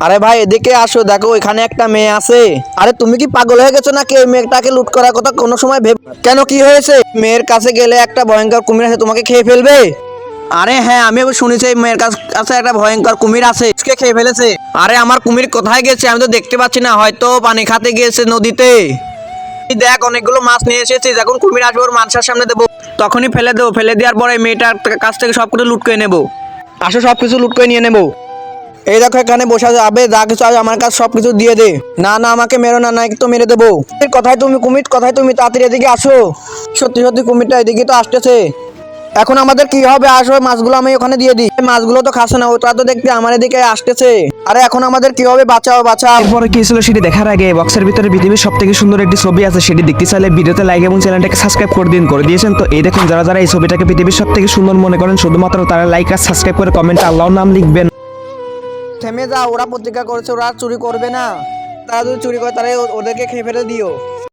আরে ভাই এদিকে আসো, দেখো এখানে একটা মেয়ে আছে। আরে তুমি কি পাগল হয়ে গেছো নাকি? ওই মেয়েটাকে লুট করার কথা কোনো সময় কেন, কি হয়েছে? মেয়ের কাছে গেলে একটা ভয়ঙ্কর কুমির আছে, তোমাকে খেয়ে ফেলবে। আরে হ্যাঁ, আমিও শুনেছি এই মেয়ের কাছে একটা ভয়ঙ্কর কুমির আছে, আজকে খেয়ে ফেলেছে। আরে আমার কুমির কোথায় গেছে? আমি তো দেখতে পাচ্ছি না, হয়তো পানি খাতে গিয়েছে নদীতে। এই দেখ অনেকগুলো মাছ নিয়ে এসেছি, যখন কুমির আসবে ওর মাছটার সামনে দেবো, তখনই ফেলে দেবো। ফেলে দেওয়ার পরে মেয়েটার কাছ থেকে সবকিছু লুট করে নেবো। আসো, সবকিছু লুট করে নিয়ে নেবো। এই দেখো এখানে বসে যাবে, যা কিছু আছে আমার কাছে সবকিছু দিয়ে দে। না না, আমাকে মেরো না, নাই তো মেরে দেবো। কোথায় তুমি কুমির, কোথায় তুমি? তাড়াতাড়ি এদিকে আসো। সত্যি সত্যি কুমিরটা এদিকে তো আসতেছে। এখন আমাদের কি হবে? আসো, মাছগুলো আমি ওখানে দিয়ে দিই। এই মাছগুলো তো খাচ্ছে না, ওটা তো দেখতে আমার এদিকে আসতেছে। আরে এখন আমাদের কি হবে? বাঁচাও বাঁচাও। এরপরে কি ছিল সেটি দেখার আগে বক্সের ভিতরে পৃথিবীর সব থেকে সুন্দর একটি ছবি আছে, সেটি দেখতে চাইলে ভিডিওতে লাইক এবং চ্যানেলটাকে সাবস্ক্রাইব করে দিয়েছেন। তো এই দেখুন, যারা যারা এই ছবিটাকে পৃথিবীর সব থেকে সুন্দর মনে করেন, শুধুমাত্র তারা লাইক আর সাবস্ক্রাইব করে কমেন্টে আল্লাহর নাম লিখবেন। থেমে যা, ওরা প্রতিজ্ঞা করেছে ওরা আর চুরি করবে না। তারা যদি চুরি করে তারা ওদেরকে খেয়ে ফেলে দিও।